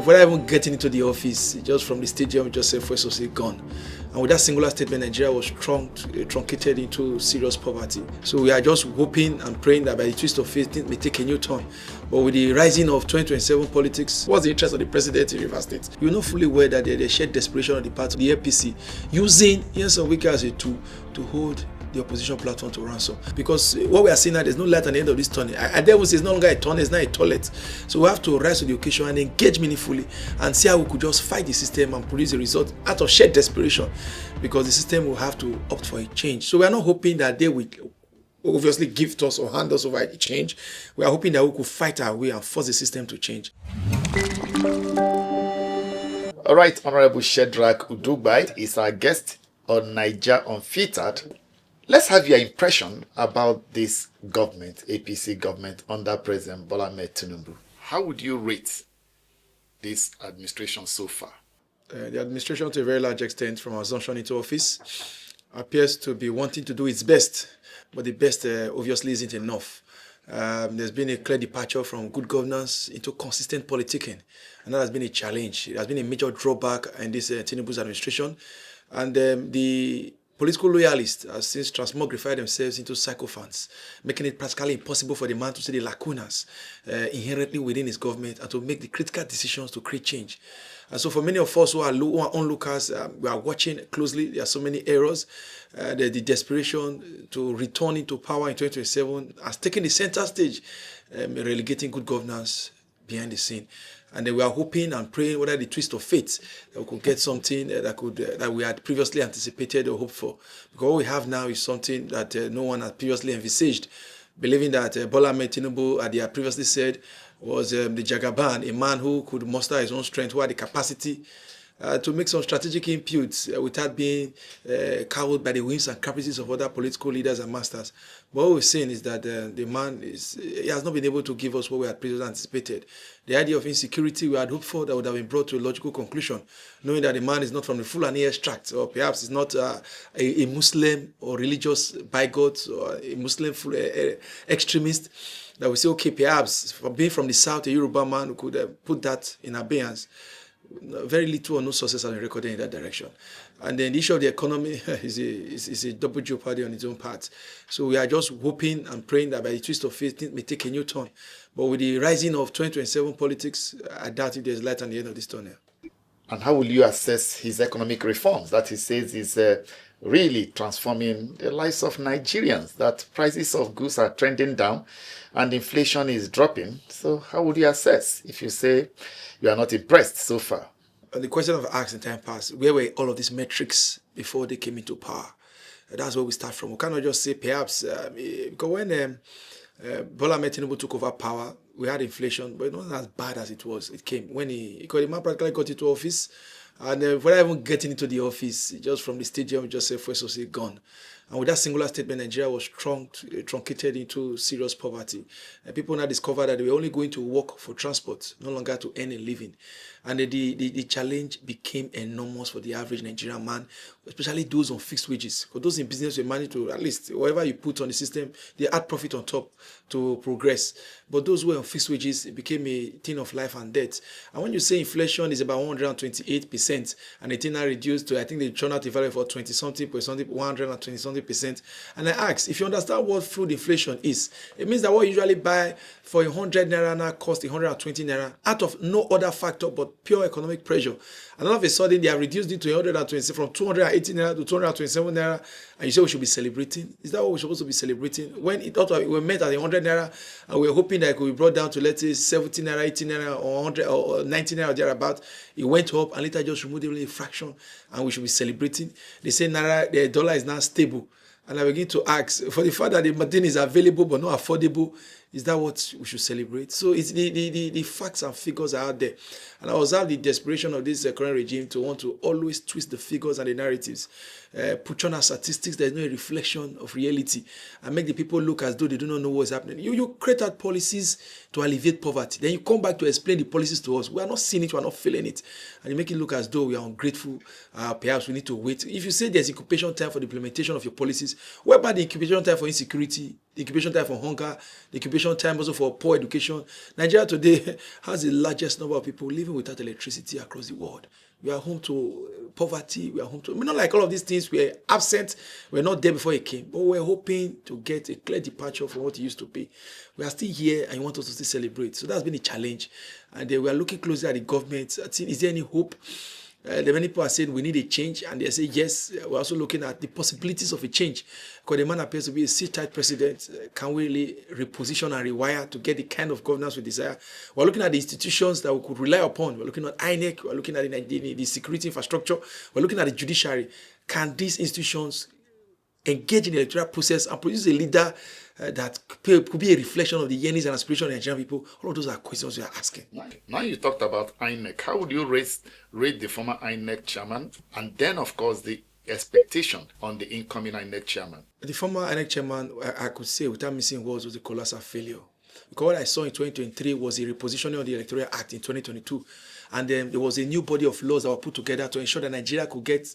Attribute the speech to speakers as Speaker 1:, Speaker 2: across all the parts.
Speaker 1: without even getting into the office, just from the stadium, just said first was gone. And with that singular statement, Nigeria was truncated into serious poverty. So we are just hoping and praying that by the twist of fate, things may take a new turn. But with the rising of 2027 politics, what's the interest of the president in Rivers State? You know fully well that they shared desperation on the part of the APC, using Nyesom Wike as a tool to hold the opposition platform to ransom. Because what we are seeing now, there's no light at the end of this tunnel. I dare say it's no longer a tunnel, it's not a toilet. So we have to rise to the occasion and engage meaningfully and see how we could just fight the system and produce a result out of shared desperation, because the system will have to opt for a change. So we are not hoping that they will obviously gift us or hand us over a change. We are hoping that we could fight our way and force the system to change.
Speaker 2: All right, Honorable Shedrach Udugbai is our guest on Niger Unfiltered. Let's have your impression about this government, APC government under President Bola Ahmed Tinubu. How would you rate this administration so far?
Speaker 1: The administration, to a very large extent, from assumption into office, appears to be wanting to do its best, but the best obviously isn't enough. There's been a clear departure from good governance into consistent politicking, and that has been a challenge. It has been a major drawback in this Tinubu's administration, and the political loyalists have since transmogrified themselves into sycophants, making it practically impossible for the man to see the lacunas inherently within his government and to make the critical decisions to create change. And so for many of us who are onlookers, we are watching closely. There are so many errors. The desperation to return into power in 2027 has taken the center stage, relegating good governance behind the scene. And then we are hoping and praying whether the twist of fate that we could get something that we had previously anticipated or hoped for. Because what we have now is something that no one had previously envisaged, believing that Bola Ahmed Tinubu, as they had previously said, was the Jagaban, a man who could muster his own strength, who had the capacity to make some strategic inputs without being cowed by the whims and caprices of other political leaders and masters. But what we're saying is that the man he has not been able to give us what we had previously anticipated. The idea of insecurity we had hoped for that would have been brought to a logical conclusion, knowing that the man is not from the Fulani extract, or perhaps is not a Muslim or religious bigot or a Muslim extremist, that we say, okay, perhaps for being from the south, a Yoruba man who could put that in abeyance. Very little or no sources have been recorded in that direction. And then the issue of the economy is a double jeopardy on its own part. So we are just hoping and praying that by the twist of fate, things may take a new turn. But with the rising of 2027 politics, I doubt if there's light at the end of this tunnel.
Speaker 2: And how will you assess his economic reforms that he says is really transforming the lives of Nigerians, that prices of goods are trending down and inflation is dropping? So how would you assess if you say you are not impressed so far?
Speaker 1: The question I've asked in time past, where were all of these metrics before they came into power? That's where we start from. We cannot just say perhaps, because when Bola Ahmed Tinubu took over power, we had inflation, but it wasn't as bad as it was. It came when because the man practically got into office, and without even getting into the office, just from the stadium, just said first was gone. And with that singular statement, Nigeria was truncated into serious poverty. People now discovered that they were only going to work for transport, no longer to earn a living. And the challenge became enormous for the average Nigerian man, especially those on fixed wages. Because those in business were managed to, at least whatever you put on the system, they add profit on top to progress. But those who were on fixed wages, it became a thing of life and death. And when you say inflation is about 128%, and the thing now reduced to, I think they turned out the value for 20-something, 120-something%. And I ask, if you understand what food inflation is, it means that what you usually buy for 100 naira now costs 120 naira out of no other factor but pure economic pressure. And all of a sudden, they have reduced it to 120, from 280 naira to 227 naira, and you say we should be celebrating? Is that what we're supposed to be celebrating? When it thought we met at 100 naira, and we were hoping that it could be brought down to, let's say, 70 naira, 80 naira, or 100 or 90 naira or thereabout, it went up, and later just removed only a fraction, and we should be celebrating. They say naira, the dollar is now stable. And I begin to ask, for the fact that the thing is available but not affordable, is that what we should celebrate? So it's the facts and figures are out there. And I observe the desperation of this current regime to want to always twist the figures and the narratives, put on our statistics. There's no reflection of reality, and make the people look as though they do not know what's happening. You create out policies to alleviate poverty. Then you come back to explain the policies to us. We are not seeing it. We are not feeling it. And you make it look as though we are ungrateful. Perhaps we need to wait. If you say there's incubation time for the implementation of your policies, whereby the incubation time for insecurity the incubation time for hunger, the incubation time also for poor education. Nigeria today has the largest number of people living without electricity across the world. We are home to poverty. We are home to, I mean, not like all of these things were absent, we're not there before it came, but we're hoping to get a clear departure from what it used to be. We are still here and you want us to still celebrate. So that's been a challenge. And we are looking closely at the government. Is there any hope? Many people are saying we need a change, and they say yes. We're also looking at the possibilities of a change, because the man appears to be a sit-tight president. Can we really reposition and rewire to get the kind of governance we desire? We're looking at the institutions that we could rely upon. We're looking at INEC. We're looking at the security infrastructure. We're looking at the judiciary. Can these institutions engage in the electoral process and produce a leader that could be a reflection of the yearnings and aspirations of the Nigerian people? All of those are questions we are asking.
Speaker 2: Now you talked about INEC. How would you rate the former INEC chairman, and then, of course, the expectation on the incoming INEC chairman?
Speaker 1: The former INEC chairman, I could say, without missing words, was a colossal failure. Because what I saw in 2023 was a repositioning of the Electoral Act in 2022. And then there was a new body of laws that were put together to ensure that Nigeria could get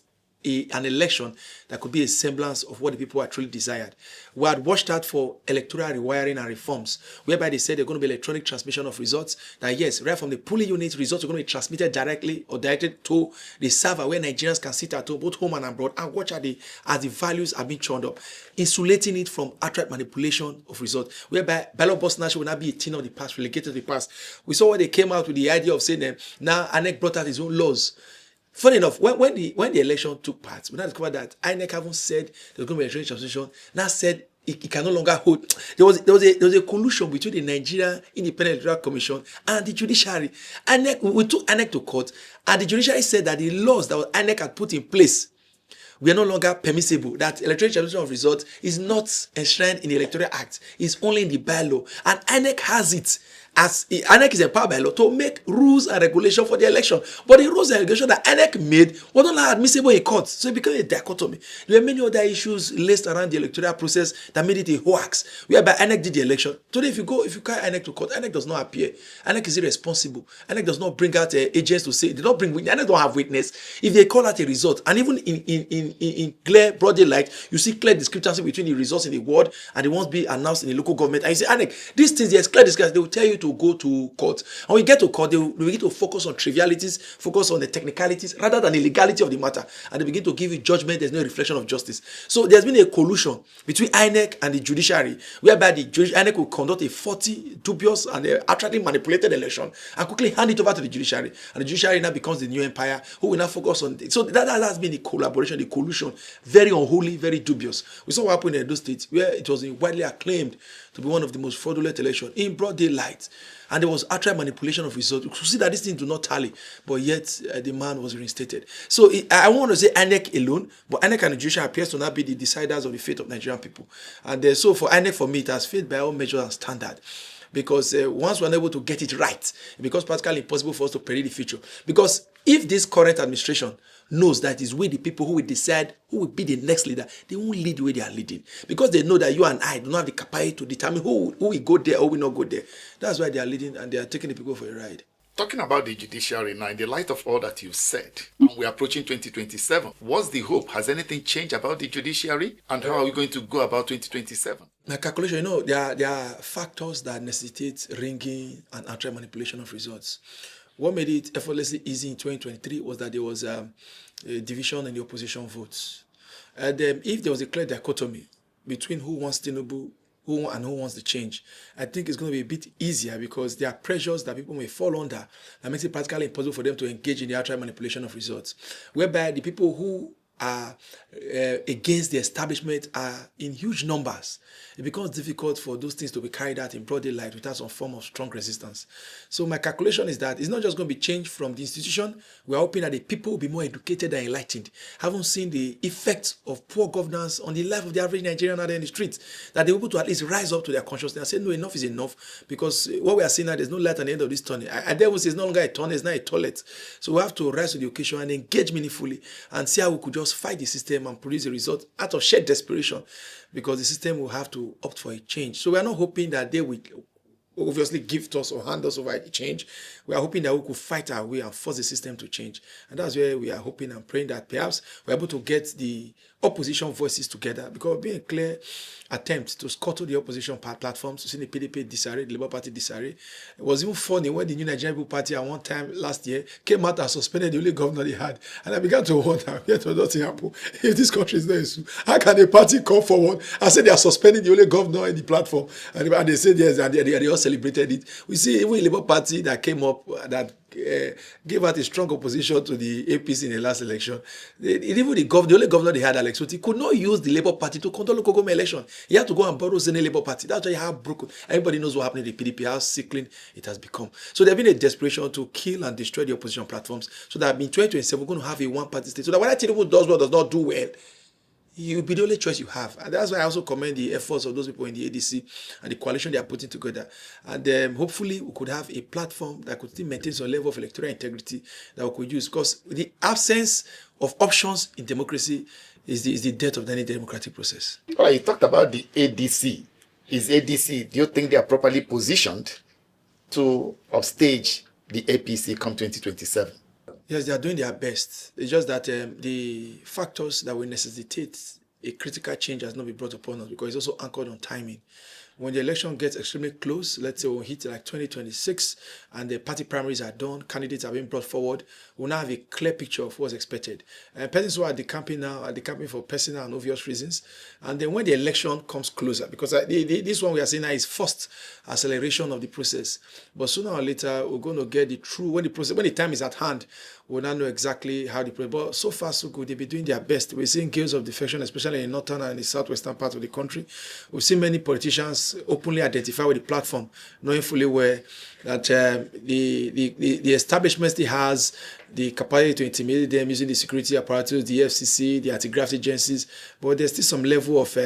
Speaker 1: an election that could be a semblance of what the people had truly desired. We had watched out for electoral rewiring and reforms, whereby they said they're going to be electronic transmission of results. That yes, right from the polling unit, results are going to be transmitted directly or directed to the server where Nigerians can sit at home, both home and abroad, and watch as the values are being churned up, insulating it from outright manipulation of results, whereby ballot box national will not be a thing of the past, relegated to the past. We saw when they came out with the idea of saying now INEC brought out his own laws. Funny enough, when the election took part, we now discovered that INEC haven't said there's going to be electronic transmission. Now said it can no longer hold. There was a collusion between the Nigerian Independent Electoral Commission and the judiciary. We took INEC to court, and the judiciary said that the laws that INEC had put in place we are no longer permissible, that electronic transmission of results is not enshrined in the Electoral Act, it's only in the bylaw. And INEC has it, as INEC is empowered by law to make rules and regulation for the election. But the rules and regulation that INEC made were not admissible in court. So it became a dichotomy. There were many other issues laced around the electoral process that made it a hoax, whereby INEC did the election. Today, if you carry INEC to court, INEC does not appear. INEC is irresponsible. INEC does not bring out agents to say, they don't bring witness. INEC don't have witness. If they call out a result, and even in clear, broad daylight, you see clear discrepancy between the results in the ward and the ones being announced in the local government. And you say, INEC, these things, there's clear discrepancy. They will tell you to go to court. And when you get to court, they will begin to focus on trivialities, focus on the technicalities, rather than the legality of the matter. And they begin to give you judgment. There's no reflection of justice. So there's been a collusion between INEC and the judiciary, whereby the INEC will conduct a faulty, dubious, and utterly manipulated election and quickly hand it over to the judiciary. And the judiciary now becomes the new empire who will now focus on it. So that has been the collaboration, the collusion, very unholy, very dubious. We saw what happened in Edo State, where it was widely acclaimed to be one of the most fraudulent elections in broad daylight. And there was outright manipulation of results. You see that these things do not tally, but yet the man was reinstated. So I want to say INEC alone, but INEC and the judiciary appears to not be the deciders of the fate of Nigerian people. And so for INEC, for me, it has failed by all measures and standard. Because once we're unable to get it right, it becomes practically impossible for us to predict the future. Because if this current administration knows that it's we the people who will decide who will be the next leader, they won't lead the way they are leading. Because they know that you and I do not have the capacity to determine who will go there or will not go there. That's why they are leading and they are taking the people for a ride.
Speaker 2: Talking about the judiciary now, in the light of all that you've said, and we're approaching 2027, what's the hope? Has anything changed about the judiciary? And how are we going to go about 2027?
Speaker 1: My calculation, there are factors that necessitate ringing and outright manipulation of results. What made it effortlessly easy in 2023 was that there was a division in the opposition votes. And if there was a clear dichotomy between who wants Tinubu who wants the change, I think it's going to be a bit easier because there are pressures that people may fall under that makes it practically impossible for them to engage in the outright manipulation of results, whereby the people who are against the establishment are in huge numbers. It becomes difficult for those things to be carried out in broad daylight without some form of strong resistance. So my calculation is that it's not just going to be changed from the institution. We're hoping that the people will be more educated and enlightened, haven't seen the effects of poor governance on the life of the average Nigerian out there in the streets, that they're able to at least rise up to their consciousness and say, no, enough is enough, because what we are seeing now, there's no light at the end of this tunnel. I dare say it's no longer a tunnel, it's not a toilet. So we have to rise to the occasion and engage meaningfully and see how we could just fight the system and produce a result out of sheer desperation, because the system will have to opt for a change. So we are not hoping that they will obviously gift us or hand us over a change. We are hoping that we could fight our way and force the system to change. And that's where we are hoping and praying that perhaps we're able to get the opposition voices together, because it would be a clear attempt to scuttle the opposition platforms. To see the PDP disarray, the Labour Party disarray. It was even funny when the New Nigerian People Party at one time last year came out and suspended the only governor they had. And I began to wonder, yet nothing happened. If this country is not issue, how can a party come forward and say they are suspending the only governor in the platform? And they said yes, and they all celebrated it. We see even a Labour Party that came up, that gave out a strong opposition to the APC in the last election. Even the only governor they had, Alex Oti, could not use the Labour Party to control local government election. He had to go and borrow Senate Labour Party. That's why how broken. Everybody knows what happened in the PDP, how sickling it has become. So there's been a desperation to kill and destroy the opposition platforms, so that in 2027 we're going to have a one-party state. So that whether Tinubu does well or does not do well, it will be the only choice you have. And that's why I also commend the efforts of those people in the ADC and the coalition they are putting together. And hopefully we could have a platform that could still maintain some level of electoral integrity that we could use. Because the absence of options in democracy is the death of any democratic process.
Speaker 2: All right, you talked about the ADC. Do you think they are properly positioned to upstage the APC come 2027?
Speaker 1: Yes, they are doing their best. It's just that the factors that will necessitate a critical change has not been brought upon us, because it's also anchored on timing. When the election gets extremely close, let's say we'll hit like 2026 and the party primaries are done, candidates are being brought forward, we'll now have a clear picture of what's expected. And persons who are decamping now are decamping for personal and obvious reasons. And then when the election comes closer, because this one we are seeing now is first acceleration of the process. But sooner or later, we're going to get the true, when the time is at hand, we'll now know exactly how the process. But so far, so good. They've been doing their best. We're seeing gales of defection, especially in northern and the southwestern part of the country. We've seen many politicians openly identify with the platform, knowing fully well that the establishment still has the capacity to intimidate them using the security apparatus, the FCC, the anti-graft agencies. But there's still some level of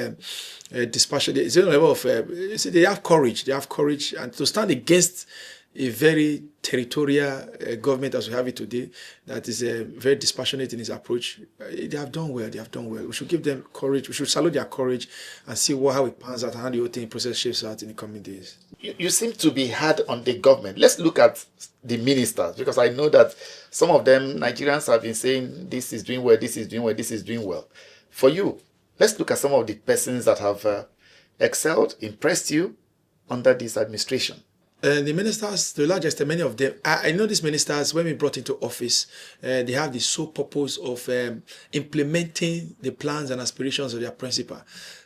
Speaker 1: dispassion. There's a level of they have courage. They have courage, and to stand against a very territorial government as we have it today, that is very dispassionate in its approach. They have done well. They have done well. We should give them courage. We should salute their courage and see how it pans out and how the whole thing process shapes out in the coming days.
Speaker 2: You seem to be hard on the government. Let's look at the ministers, because I know that some of them, Nigerians, have been saying this is doing well, this is doing well, this is doing well. For you, let's look at some of the persons that have excelled, impressed you under this administration.
Speaker 1: The ministers, to a large extent, many of them, I know these ministers, when we brought into office, they have the sole purpose of implementing the plans and aspirations of their principal,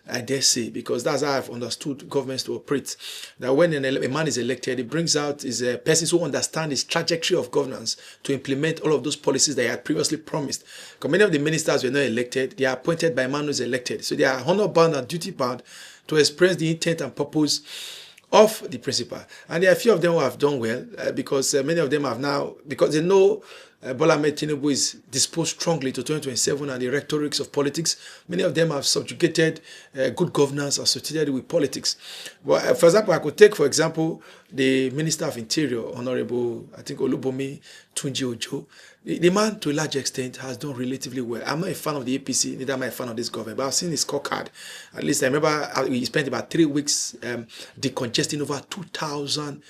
Speaker 1: I dare say, because that's how I've understood governments to operate. That when a man is elected, it brings out his persons who understand his trajectory of governance to implement all of those policies that he had previously promised. Because many of the ministers were not elected, they are appointed by a man who is elected. So they are honor-bound and duty-bound to express the intent and purpose of the principal. And there are a few of them who have done well, because many of them have now, because they know Bola Ahmed Tinubu is disposed strongly to 2027 and the rhetorics of politics. Many of them have subjugated good governance associated with politics. Well, for example, I could take, for example, the Minister of Interior, Honorable, I think, Olubomi Tunji Ojo. The man, to a large extent, has done relatively well. I'm not a fan of the APC, neither am I a fan of this government, but I've seen his scorecard. At least I remember he spent about 3 weeks decongesting over 2,000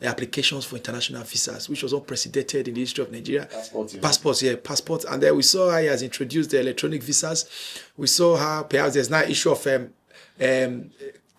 Speaker 1: applications for international visas, which was unprecedented in the history of Nigeria. Passports. And then we saw how he has introduced the electronic visas. We saw how perhaps there's now an issue of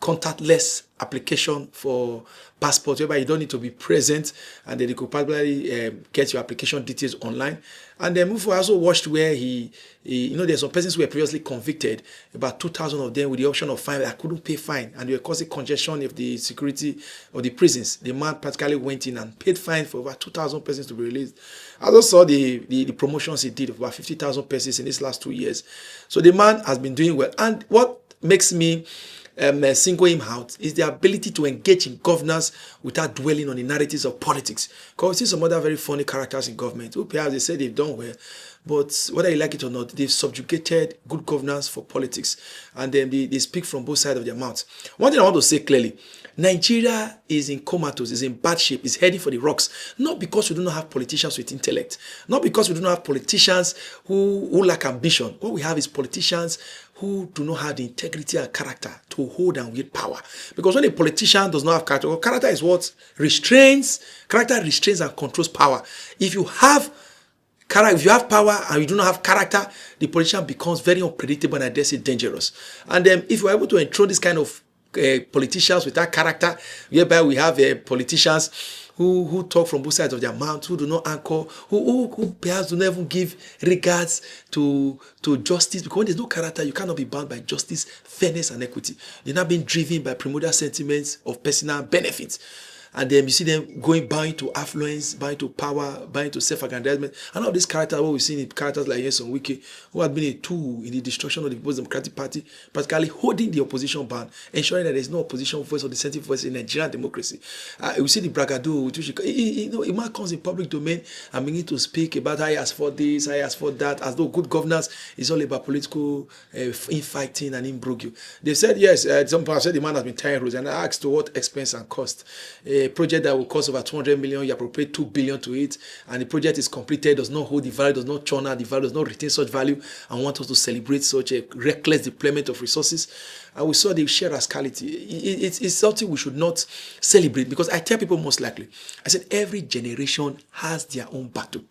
Speaker 1: contactless application for passport, whereby you don't need to be present, and then you could probably get your application details online. And then Mufo also watched where there's some persons who were previously convicted, about 2,000 of them with the option of fine that couldn't pay fine, and they were causing congestion of the security of the prisons. The man practically went in and paid fine for over 2,000 persons to be released. I also saw the promotions he did of about 50,000 persons in these last 2 years. So the man has been doing well. And what makes me single him out is the ability to engage in governance without dwelling on the narratives of politics. Because we see some other very funny characters in government who perhaps they say they've done well, but whether you like it or not, they've subjugated good governance for politics, and then they speak from both sides of their mouths. One thing I want to say clearly, Nigeria is in comatose, is in bad shape, is heading for the rocks. Not because we do not have politicians with intellect, not because we do not have politicians who lack ambition. What we have is politicians who do not have the integrity and character to hold and wield power. Because when a politician does not have character, well, character is what character restrains and controls power. If you have If you have power and you do not have character, the politician becomes very unpredictable and I dare say dangerous. And if we're able to enthrone this kind of politicians without character, whereby we have politicians who talk from both sides of their mouth, who do not anchor, who perhaps do not even give regards to justice, because when there's no character, you cannot be bound by justice, fairness, and equity. They're not being driven by primordial sentiments of personal benefits. And then you see them buying to affluence, buying to power, buying to self-aggrandizement. And all these characters, what we've seen in characters like SYMFONI, who have been a tool in the destruction of the People's Democratic Party, practically holding the opposition back, ensuring that there is no opposition voice or dissenting voice in Nigerian democracy. We see the bragado, which a man comes in public domain and begins to speak about how he has fought this, how he has fought that, as though good governance is all about political infighting and imbroglio. They said, yes, some people have said the man has been tying rules, and I asked to what expense and cost. A project that will cost over 200 million, you appropriate 2 billion to it, and the project is completed, does not hold the value, does not churn out the value, does not retain such value, and want us to celebrate such a reckless deployment of resources. And we saw the sheer rascality. It's something we should not celebrate, because I tell people most likely, I said every generation has their own battle.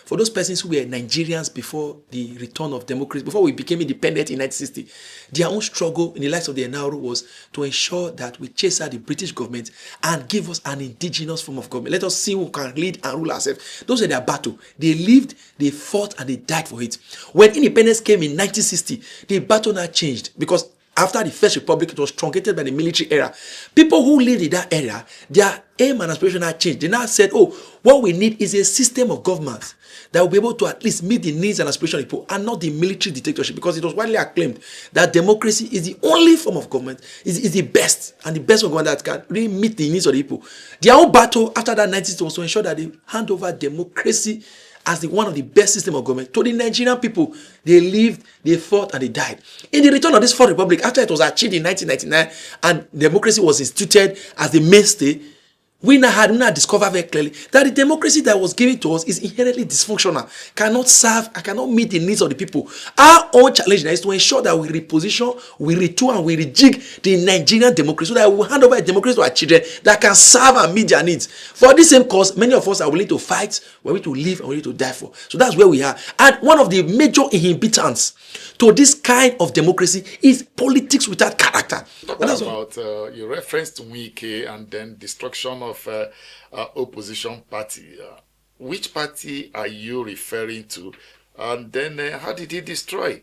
Speaker 1: For those persons who were Nigerians before the return of democracy, before we became independent in 1960, their own struggle in the lives of the Enaro was to ensure that we chase out the British government and give us an indigenous form of government. Let us see who can lead and rule ourselves. Those were their battle. They lived, they fought, and they died for it. When independence came in 1960, the battle now changed, because after the First Republic, it was truncated by the military era. People who lived in that era, their aim and aspiration had changed. They now said, oh, what we need is a system of government that will be able to at least meet the needs and aspirations of people, and not the military dictatorship, because it was widely acclaimed that democracy is the only form of government, is the best, and the best of government that can really meet the needs of the people. Their own battle after that 1960 was to ensure that they hand over democracy as one of the best system of government to the Nigerian people. They lived, they fought, and they died. In the return of this Fourth Republic, after it was achieved in 1999 and democracy was instituted as the mainstay, we now discover very clearly that the democracy that was given to us is inherently dysfunctional, cannot serve, and cannot meet the needs of the people. Our own challenge now is to ensure that we reposition, we retool, and we rejig the Nigerian democracy, so that we will hand over a democracy to our children that can serve and meet their needs. For this same cause, many of us are willing to fight, we're willing to live, and we're willing to die for. So that's where we are. And one of the major inhibitants to this kind of democracy is politics without character.
Speaker 2: Talking about your reference to Wike and then destruction of opposition party. Which party are you referring to? And then how did he destroy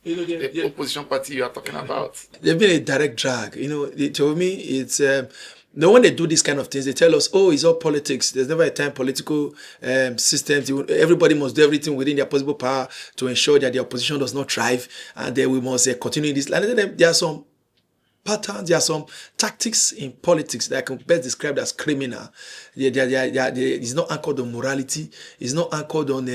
Speaker 2: the opposition party you are talking about?
Speaker 1: There's been a direct drag. They told me it's... when they do these kind of things, they tell us, oh, it's all politics. There's never a time political systems. Everybody must do everything within their possible power to ensure that the opposition does not thrive, and then we must continue this. And then there are some patterns, there are some tactics in politics that I can best describe as criminal. It's not anchored on morality. It's not anchored on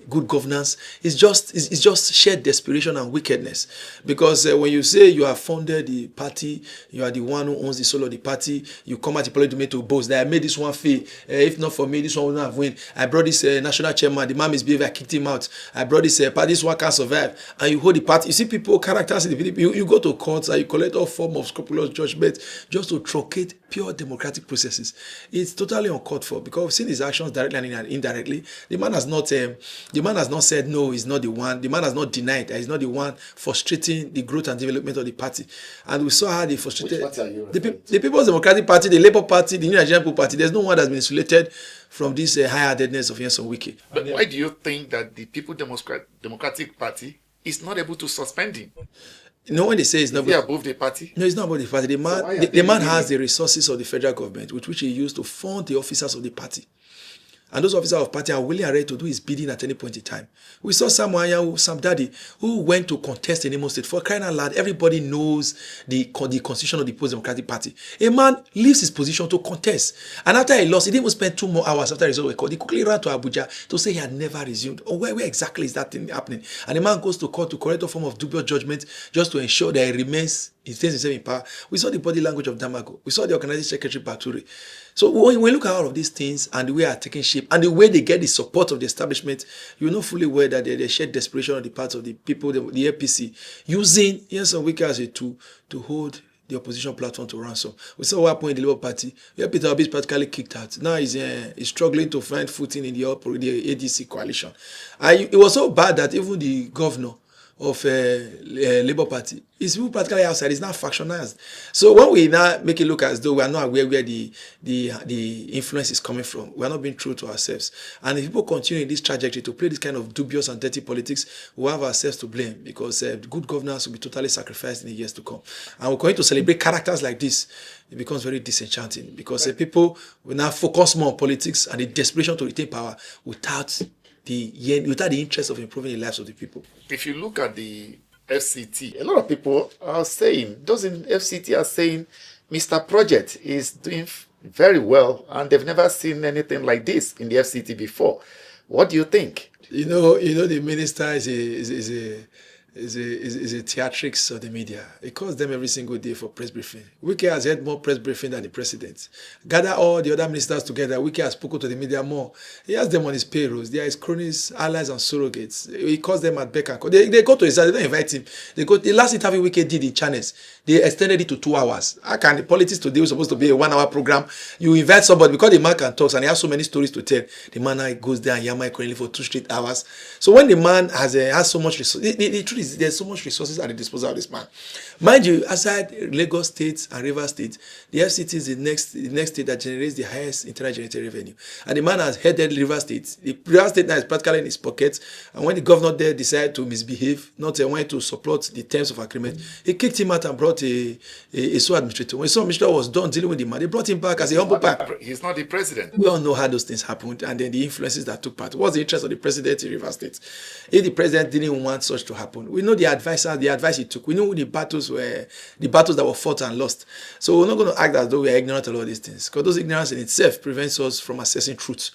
Speaker 1: good governance. It's just shared desperation and wickedness. Because when you say you have funded the party, you are the one who owns the soul of the party, you come at the public domain to boast that I made this one fail. If not for me, this one wouldn't have win. I brought this national chairman, the man misbehaved, I kicked him out. I brought this party, this one can't survive. And you hold the party. You see people, characters in the video, you go to courts and you collect all form of scrupulous judgment just to truncate pure democratic processes. It's totally uncalled for, because we've seen his actions directly and indirectly. The man has not said no, he's not the one. The man has not denied that he's not the one frustrating the growth and development of the party. And we saw how they frustrated the People's Democratic Party, the Labour Party, the New Nigerian People Party. There's no one that's been insulated from this high-handedness of SYMFONI.
Speaker 2: But why do you think that the People's Democratic Party is not able to suspend him?
Speaker 1: When they say it's not
Speaker 2: above the party.
Speaker 1: No, it's not about the party. The man has the resources of the federal government, with which he used to fund the officers of the party. And those officers of the party are willing and ready to do his bidding at any point in time. We saw Sam Daddy, who went to contest in Imo State. For crying out loud, everybody knows the constitution of the People's Democratic Party. A man leaves his position to contest. And after he lost, he didn't even spend 2 more hours after the result was called. He quickly ran to Abuja to say he had never resumed. Where exactly is that thing happening? And the man goes to court to correct a form of dubious judgment just to ensure that he stays himself in power. We saw the body language of Damago. We saw the organizing secretary Bature. So when we look at all of these things and the way they are taking shape and the way they get the support of the establishment, you know fully well that they share desperation on the part of the people, the APC, using SYMFONI as a tool to hold the opposition platform to ransom. We saw what happened in the Labour Party, where Peter Obi is practically kicked out. Now he's struggling to find footing in the ADC coalition. It was so bad that even the governor of Labour Party is practically outside. It's not factionalized. So when we now make it look as though we are not aware where the influence is coming from, we are not being true to ourselves. And if people continue in this trajectory to play this kind of dubious and dirty politics, we have ourselves to blame, because good governance will be totally sacrificed in the years to come. And we're going to celebrate characters like this. It becomes very disenchanting, because people will now focus more on politics and the desperation to retain power without the interest of improving the lives of the people.
Speaker 2: If you look at the FCT, a lot of people are saying, those in FCT are saying, Mr. Project is doing very well, and they've never seen anything like this in the FCT before. What do you think?
Speaker 1: You know, the minister is a theatrics of the media. He calls them every single day for press briefing. Wike has had more press briefing than the president. Gather all the other ministers together. Wike has spoken to the media more. He has them on his payrolls. They are his cronies, allies, and surrogates. He calls them at beck and call. They go to his house. They don't invite him. The last interview Wike did in channels, they extended it to 2 hours. How can the politics today was supposed to be a 1 hour program? You invite somebody because the man can talk and he has so many stories to tell. The man goes there and yammer currently for 2 straight hours. So when the man has so much resources, the truth is there's so much resources at the disposal of this man. Mind you, aside Lagos State and Rivers State, the FCT is the next state that generates the highest internal generated revenue. And the man has headed Rivers State. The Rivers State now is practically in his pocket. And when the governor there decided to misbehave, not wanting to support the terms of agreement, he kicked him out and brought a SO administrator. When SO administrator was done dealing with the man, they brought him back as a humble pack.
Speaker 2: He's not the president.
Speaker 1: We all know how those things happened, and then the influences that took part. What's the interest of the president in Rivers State? If the president didn't want such to happen, we know the advice he took. We know the battles that were fought and lost. So we're not going to act as though we are ignorant of all these things, because those ignorance in itself prevents us from assessing truth.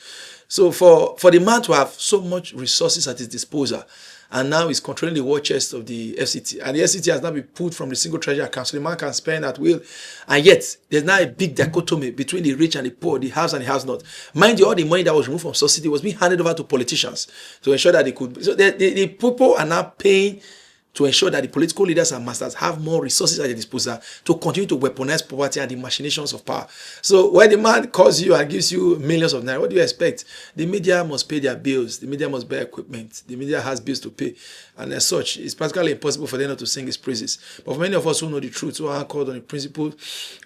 Speaker 1: So for the man to have so much resources at his disposal, and now he's controlling the war chest of the FCT, and the FCT has now been pulled from the single treasury account, so the man can spend at will, and yet there's now a big dichotomy between the rich and the poor, the haves and the haves not. Mind you, all the money that was removed from subsidy was being handed over to politicians to ensure that they could. So the people are now paying to ensure that the political leaders and masters have more resources at their disposal to continue to weaponize poverty and the machinations of power. So when the man calls you and gives you millions of naira, what do you expect? The media must pay their bills. The media must buy equipment. The media has bills to pay. And as such, it's practically impossible for them not to sing his praises. But for many of us who know the truth, who are called on the principle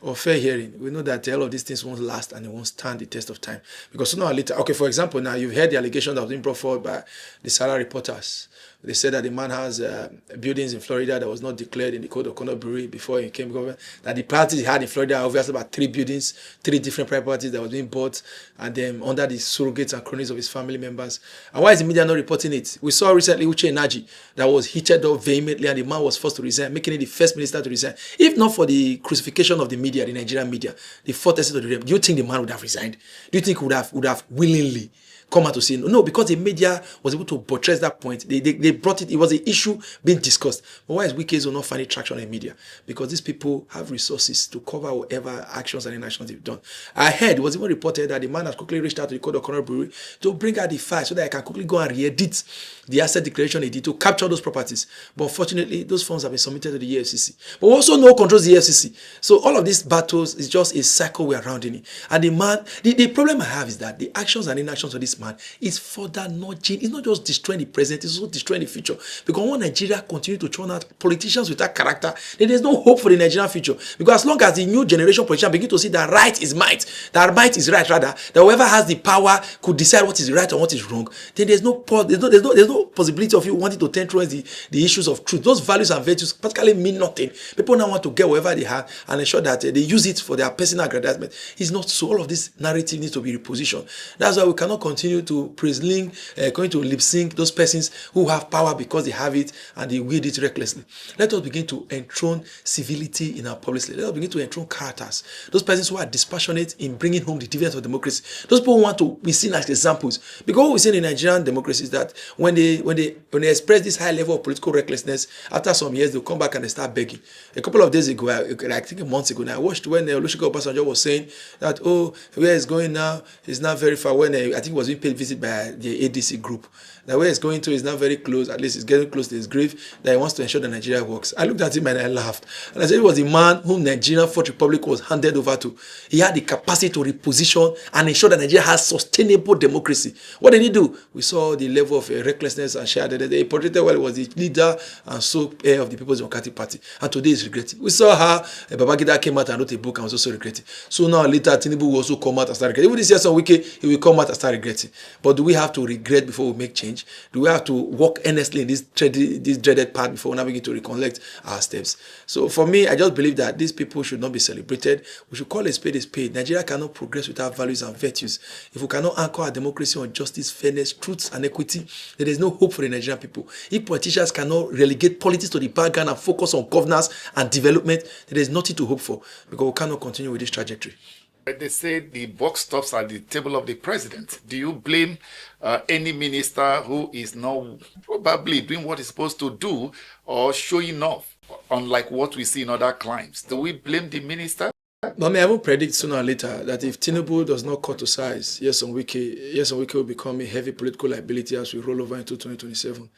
Speaker 1: of fair hearing, we know that all of these things won't last and they won't stand the test of time. Because sooner or later, okay, for example, now you've heard the allegation that was being brought forward by the Sarah reporters. They said that the man has buildings in Florida that was not declared in the Code of Conduct Bureau before he became governor. That the properties he had in Florida, obviously about 3 buildings, 3 different properties that was being bought, and then under the surrogates and cronies of his family members. And why is the media not reporting it? We saw recently Uche Naji that was heated up vehemently, and the man was forced to resign, making it the first minister to resign. If not for the crucifixion of the media, the Nigerian media, the fourth essence of the realm, do you think the man would have resigned? Do you think he would have willingly come out to say no? Because the media was able to buttress that point. They brought it. It was an issue being discussed. But why is Wike's not finding traction in media? Because these people have resources to cover whatever actions and inactions they've done. I heard it was even reported that the man has quickly reached out to the Code of Conduct Bureau to bring out the file so that I can quickly go and re-edit the asset declaration he did to capture those properties. But unfortunately, those forms have been submitted to the EFCC. But we also know controls the EFCC. So all of these battles is just a cycle we are rounding in. And the man, the problem I have is that the actions and inactions of this man is further nudging. It's not just destroying the present, it's also destroying the future. Because when Nigeria continue to churn out politicians with that character, then there's no hope for the Nigerian future. Because as long as the new generation politicians begin to see that right is might, that might is right rather, that whoever has the power could decide what is right and what is wrong, then there's no possibility of you wanting to turn towards the issues of truth. Those values and virtues practically mean nothing. People now want to get whatever they have and ensure that they use it for their personal aggrandizement. It's not so. All of this narrative needs to be repositioned. That's why we cannot continue to going to lip sync those persons who have power because they have it and they wield it recklessly. Let us begin to enthrone civility in our public life. Let us begin to enthrone characters. Those persons who are dispassionate in bringing home the dividends of democracy. Those people who want to be seen as examples. Because what we see in Nigerian democracy is that when they express this high level of political recklessness, after some years they'll come back and they start begging. A couple of days ago, I think a month ago now, I watched when Olusegun Obasanjo was saying that, oh, where it's going now is not very far. When I think it was being paid visit by the ADC group. The way it's going to is not very close, at least it's getting close to his grave, that he wants to ensure that Nigeria works. I looked at him and I laughed. And I said, it was the man whom Nigerian Fourth Republic was handed over to. He had the capacity to reposition and ensure that Nigeria has sustainable democracy. What did he do? We saw the level of recklessness and shared. He portrayed well, he was the leader and so heir of the People's Democratic Party. And today he's regretting. We saw how Babangida came out and wrote a book and was also regretting. So now later, Tinubu will also come out and start regretting. Even this year, some week, he will come out and start regretting. But do we have to regret before we make change? Do we have to walk earnestly in this dreaded path before we now begin to recollect our steps? So for me, I just believe that these people should not be celebrated. We should call a spade a spade. Nigeria cannot progress without values and virtues. If we cannot anchor our democracy on justice, fairness, truth, and equity, there is no hope for the Nigerian people. If politicians cannot relegate politics to the background and focus on governance and development, there is nothing to hope for, because we cannot continue with this trajectory.
Speaker 2: They say the buck stops at the table of the president. Do you blame any minister who is not probably doing what he's supposed to do or showing off, unlike what we see in other climes? Do we blame the minister?
Speaker 1: I will predict sooner or later that if Tinubu does not cut to size, Wike will become a heavy political liability as we roll over into 2027.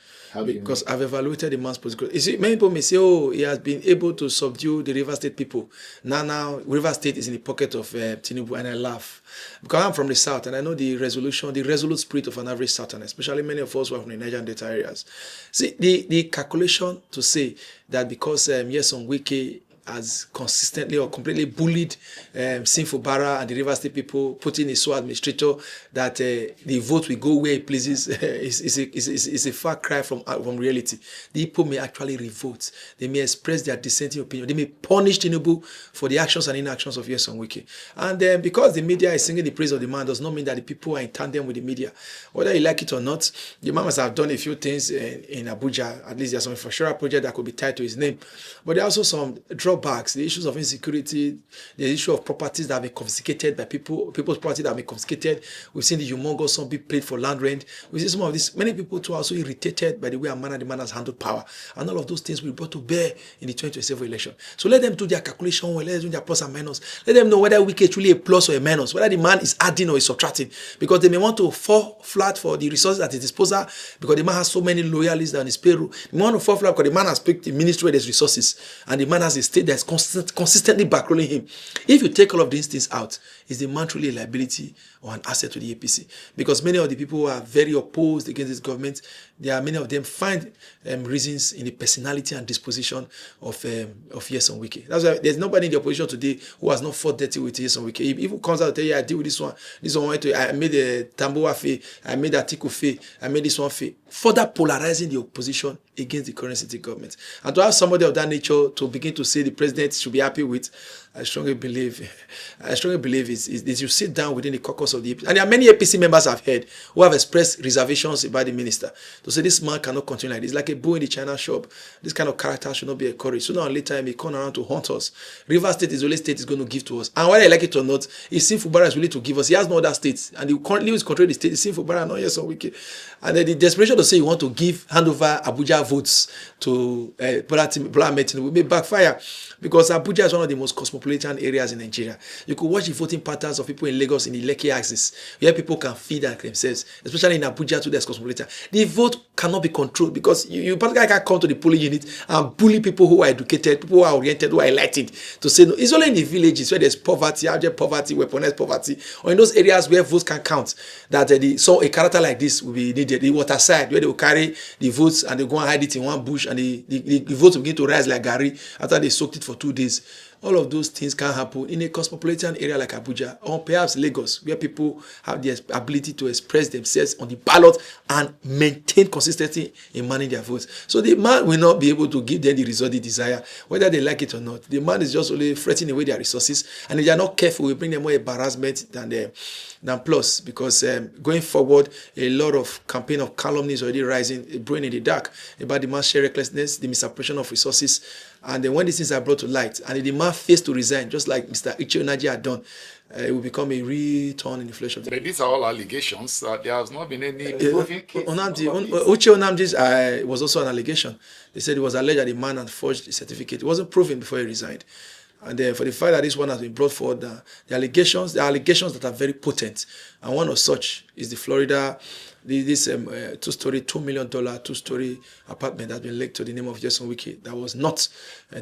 Speaker 1: Because I've evaluated the man's political. You see, many people may say, oh, he has been able to subdue the River State people. Now, River State is in the pocket of Tinubu, and I laugh. Because I'm from the South, and I know the resolute spirit of an average Southerner, especially many of us who are from the Niger and Delta areas. See, the calculation to say that because Wike has consistently or completely bullied SYMFONI and the River State people, putting a SWAT administrator that the vote will go where it pleases is a far cry from reality. The people may actually revolt. They may express their dissenting opinion. They may punish Tinubu for the actions and inactions of Wike. And because the media is singing the praise of the man does not mean that the people are in tandem with the media. Whether you like it or not, the man must have done a few things in Abuja. At least there's some infrastructure project that could be tied to his name. But there are also some drawbacks, the issues of insecurity, the issue of properties that have been confiscated by people's property that have been confiscated. We've seen the humongous sum being paid for land rent. We see some of this. Many people too are also irritated by the way the man has handled power. And all of those things will be brought to bear in the 2027 election. So let them do their calculation, let them do their plus and minus. Let them know whether Wike is truly a plus or a minus, whether the man is adding or is subtracting. Because they may want to fall flat for the resources at his disposal, because the man has so many loyalists on his payroll. They want to fall flat because the man has picked the ministry where there's resources, and the man has a state that's consistently backrolling him. If you take all of these things out, is the man truly a liability or an asset to the APC? Because many of the people who are very opposed against this government, many of them find reasons in the personality and disposition of Wike. That's why there's nobody in the opposition today who has not fought dirty with Wike. He even comes out and tells you, I deal with this one. This one went to, I made a Tamboa fee, I made a Tiku fee, I made this one fee. Further polarizing the opposition against the current city government. And to have somebody of that nature to begin to say the president should be happy with, I strongly believe is you sit down within the caucus of the APC. And there are many APC members I've heard who have expressed reservations about the minister. To say this man cannot continue like this. It's like a bull in the China shop. This kind of character should not be encouraged. Sooner or later, he may come around to haunt us. River State is the only state is going to give to us. And whether I like it or not, if SYMFONI is willing to give us, he has no other states. And he currently is controlling the state. SYMFONI, not yes on Wike. And then the desperation to say you want to hand over Abuja votes to Bola Ahmed Tinubu may backfire, because Abuja is one of the most cosmopolitan areas in Nigeria. You could watch the voting patterns of people in Lagos in the Lekki axis, where people can feed themselves, especially in Abuja too, there's cosmopolitan. The vote cannot be controlled, because you practically can't come to the polling unit and bully people who are educated, people who are oriented, who are enlightened, to say no. It's only in the villages where there's poverty, abject poverty, weaponized poverty, or in those areas where votes can count, that a character like this will be needed. The water side, where they will carry the votes and they go and hide it in one bush, and the votes will begin to rise like Gary after they soaked it for 2 days. All of those things can happen in a cosmopolitan area like Abuja, or perhaps Lagos, where people have the ability to express themselves on the ballot and maintain consistency in managing their votes. So the man will not be able to give them the result they desire, whether they like it or not. The man is just only fretting away their resources, and if they are not careful, we bring them more embarrassment than plus, because going forward, a lot of campaign of calumny is already rising, brewing in the dark about the man's sheer recklessness, the misappropriation of resources. And then when these things are brought to light, and the man faced to resign, just like Mr. Uche Onaji had done, it will become a real thorn in the flesh of the...
Speaker 2: These are all allegations. There has not been any proving case.
Speaker 1: Uche Onaji's was also an allegation. They said it was alleged that the man had forged the certificate. It wasn't proven before he resigned. And then for the fact that this one has been brought forward, the allegations that are very potent. And one of such is the Florida, this two-story, $2 million two-story apartment that's been linked to the name of Jason Wike that was not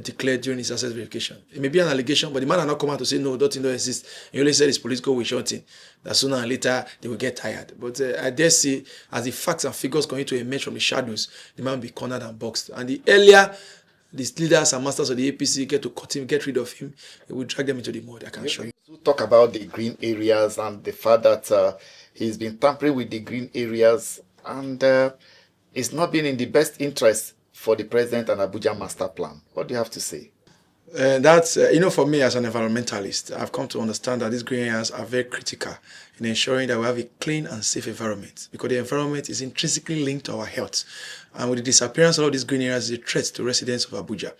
Speaker 1: declared during his asset verification. It may be an allegation, but the man has not come out to say, no, that thing don't exist. He only said it's political wish hunting, that sooner or later they will get tired. But I dare say, as the facts and figures continue to emerge from the shadows, the man will be cornered and boxed. And the earlier these leaders and masters of the APC get to cut him, get rid of him, it will drag them into the mud, I can assure you.
Speaker 2: Talk about the green areas and the fact that he's been tampering with the green areas, and it's not been in the best interest for the president and Abuja master plan. What do you have to say?
Speaker 1: That's, for me as an environmentalist, I've come to understand that these green areas are very critical in ensuring that we have a clean and safe environment, because the environment is intrinsically linked to our health. And with the disappearance of all these green areas, it's a threat to residents of Abuja.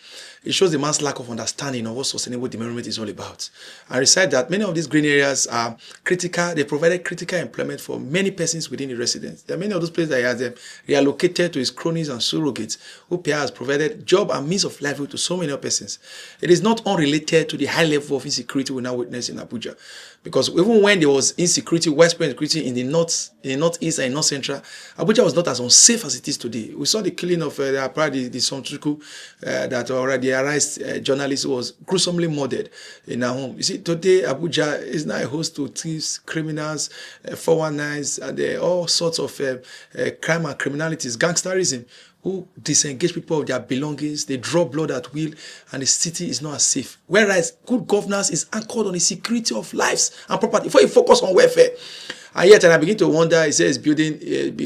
Speaker 1: It shows the man's lack of understanding of what sustainable development is all about. And besides that, many of these green areas are critical. They provided critical employment for many persons within the residents. There are many of those places that he has them reallocated to his cronies and surrogates, who has provided job and means of livelihood to so many persons. It is not unrelated to the high level of insecurity we now witness in Abuja. Because even when there was insecurity, widespread insecurity in the northeast and north central, Abuja was not as unsafe as it is today. We saw the killing of the Somtuku, that already arrested journalist who was gruesomely murdered in her home. You see, today Abuja is now a host to thieves, criminals, 419s, and all sorts of crime and criminalities, gangsterism, who disengage people of their belongings, they draw blood at will, and the city is not as safe. Whereas good governance is anchored on the security of lives and property before you focus on welfare. And yet, and I begin to wonder, he says building,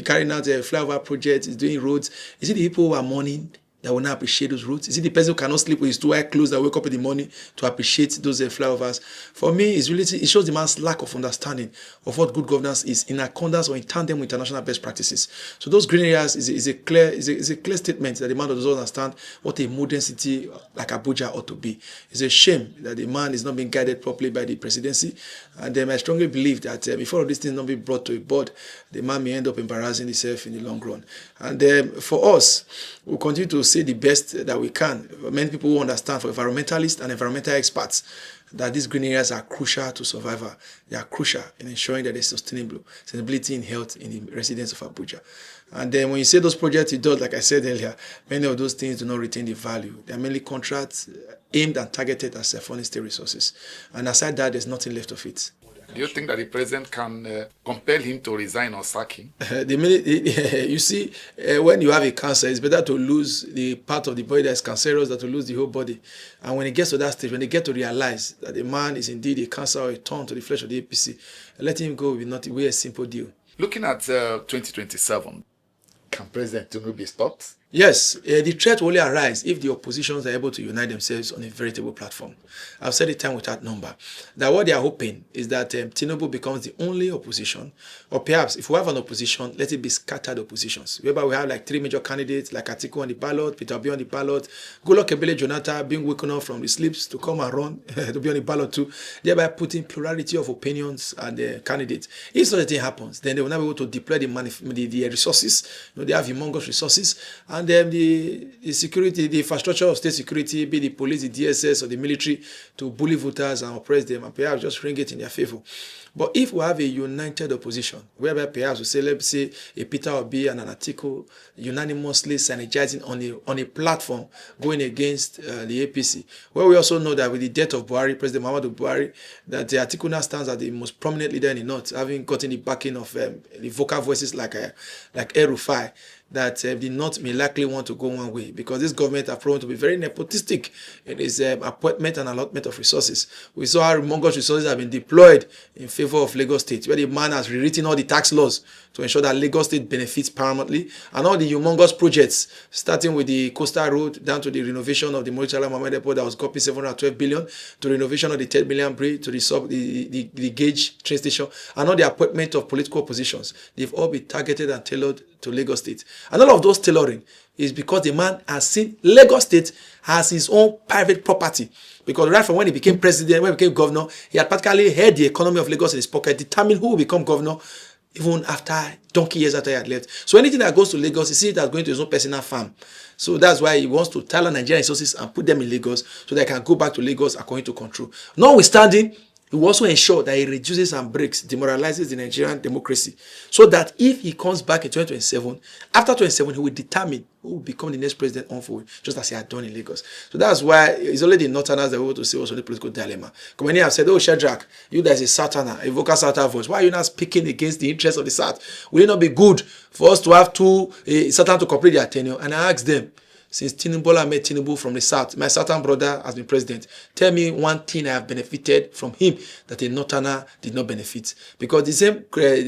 Speaker 1: carrying out a flyover project, he's doing roads. Is it the people who are mourning that will not appreciate those roads? Is it the person who cannot sleep with his two eyes closed that wake up in the morning to appreciate those flyovers? For me, it shows the man's lack of understanding of what good governance is in accordance or in tandem with international best practices. So those green areas is a clear statement that the man does not understand what a modern city like Abuja ought to be. It's a shame that the man is not being guided properly by the presidency. And I strongly believe that before all these things not be brought to a board, the man may end up embarrassing himself in the long run. And for us, we'll continue to say the best that we can. Many people who understand, for environmentalists and environmental experts, that these green areas are crucial to survival. They are crucial in ensuring that there's sustainability in health in the residents of Abuja. And then when you say those projects, it does, like I said earlier, many of those things do not retain the value. They are mainly contracts aimed and targeted at SYMFONI state resources. And aside that, there's nothing left of it.
Speaker 2: Do you think that the president can compel him to resign or sack him?
Speaker 1: You see, when you have a cancer, it's better to lose the part of the body that is cancerous than to lose the whole body. And when it gets to that stage, when they get to realize that the man is indeed a cancer or a thorn to the flesh of the APC, letting him go will not be a simple deal.
Speaker 2: Looking at 2027, can President Tinubu be stopped?
Speaker 1: Yes, the threat will only arise if the oppositions are able to unite themselves on a veritable platform. I've said it time without number, that what they are hoping is that Tinubu becomes the only opposition, or perhaps if we have an opposition, let it be scattered oppositions, whereby we have like three major candidates, like Atiku on the ballot, Peter Obi on the ballot, Goodluck Ebele Jonathan being woken up from the sleeps to come and run, to be on the ballot too, thereby putting plurality of opinions and candidates. If such a thing happens, then they will not be able to deploy the resources. They have humongous resources, and then the security, the infrastructure of state security, be the police, the DSS, or the military, to bully voters and oppress them, and perhaps just ring it in their favor. But if we have a united opposition, whereby perhaps we say, let's say, a Peter Obi and an Atiku unanimously synergizing on a platform going against the APC, where we also know that with the death of Buhari, President Muhammadu Buhari, that the Atiku now stands as the most prominent leader in the North, having gotten the backing of the vocal voices like El-Rufai, that the North may likely want to go one way, because this government are proven to be very nepotistic in its appointment and allotment of resources. We saw how humongous resources have been deployed in favor of Lagos State, where the man has rewritten all the tax laws to ensure that Lagos State benefits paramountly, and all the humongous projects, starting with the Coastal Road down to the renovation of the Murtala Mohammed Airport that was copying 712 billion, to renovation of the 10 million bridge, to the gauge train station, and all the appointment of political oppositions. They've all been targeted and tailored to Lagos State. And all of those tailoring is because the man has seen Lagos State as his own private property. Because right from when he became president, when he became governor, he had practically held the economy of Lagos in his pocket, determined who will become governor, even after donkey years after he had left. So anything that goes to Lagos, he sees it as going to his own personal farm. So that's why he wants to tell Nigerian resources and put them in Lagos so they can go back to Lagos according to control. Notwithstanding, he will also ensure that he reduces and breaks, demoralizes the Nigerian democracy, so that if he comes back in 2027, after 2027, he will determine who will become the next president on forward, just as he had done in Lagos. So that's why it's only the Northerners that we want to say also the political dilemma. Because many have said, oh, Shedrach, you that is a Southerner, a vocal Southerner voice, why are you not speaking against the interests of the South? Will it not be good for us to have two Southerners to complete their tenure? And I asked them, since Tinubu met Tinubu from the South, my Southern brother has been president. Tell me one thing I have benefited from him that a Northerner did not benefit. Because the same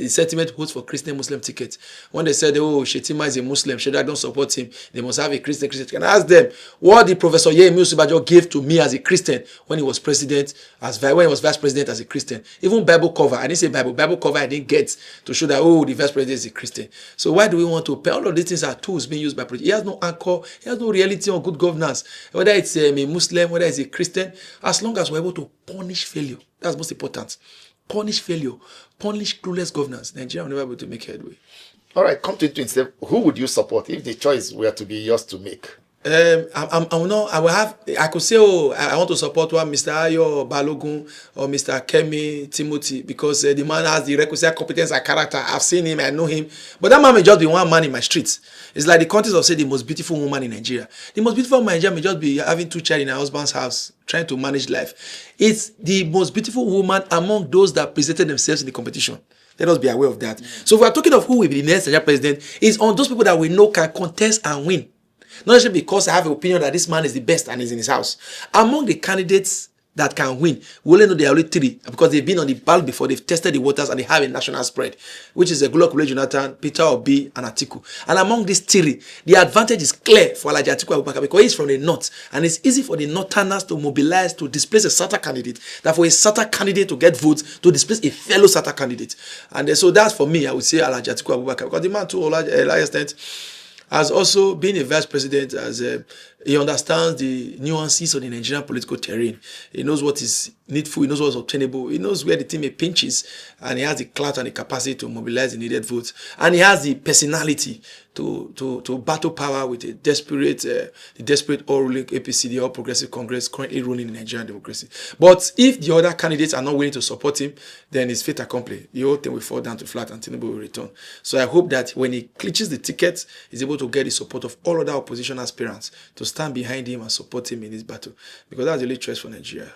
Speaker 1: sentiment holds for Christian-Muslim tickets. When they said, oh, Shetima is a Muslim, Shedrach don't support him, they must have a Christian. Can I ask them, what did Professor Yemi Osinbajo give to me as a Christian when he was president, when he was vice president as a Christian? Even Bible cover, I didn't say Bible cover I didn't get to show that, oh, the vice president is a Christian. So why do we want to pay? All of these things are tools being used by politics. He has no anchor, he has no reality on good governance, whether it's a Muslim, whether it's a Christian, as long as we're able to punish failure. That's most important. Punish failure, punish clueless governance. Nigeria will never be able to make headway.
Speaker 2: All right, come to 2027. Who would you support if the choice were to be yours to make?
Speaker 1: I could say, oh, I want to support one Mr. Ayo Balogun or Mr. Kemi Timothy, because the man has the requisite competence and character. I've seen him, I know him. But that man may just be one man in my streets. It's like the context of, say, the most beautiful woman in Nigeria. The most beautiful woman in Nigeria may just be having 2 children in her husband's house, trying to manage life. It's the most beautiful woman among those that presented themselves in the competition. Let us be aware of that. So if we are talking of who will be the next Nigerian president, it's on those people that we know can contest and win. Not necessarily because I have an opinion that this man is the best and is in his house. Among the candidates that can win, we only know there are only 3 because they've been on the ballot before, they've tested the waters, and they have a national spread, which is Goodluck Jonathan, Peter Obi, and Atiku. And among these 3, the advantage is clear for Alhaji Atiku Abubakar because he's from the north, and it's easy for the northerners to mobilize to displace a SATA candidate, that for a SATA candidate to get votes, to displace a fellow SATA candidate. And so that's, for me, I would say Alhaji Atiku Abubakar, because the man to a large extent has also been a vice president, as he understands the nuances of the Nigerian political terrain. He knows what is needful, he knows what is obtainable, he knows where the team pinches, and he has the clout and the capacity to mobilize the needed votes. And he has the personality to battle power with a desperate all-ruling APC, the All Progressive Congress, currently ruling in Nigerian democracy. But if the other candidates are not willing to support him, then it's fait accompli. The whole thing will fall down to flat and Tinubu will return. So I hope that when he clinches the ticket, he's able to get the support of all other opposition aspirants to stand behind him and support him in this battle, because that's the only choice for Nigeria.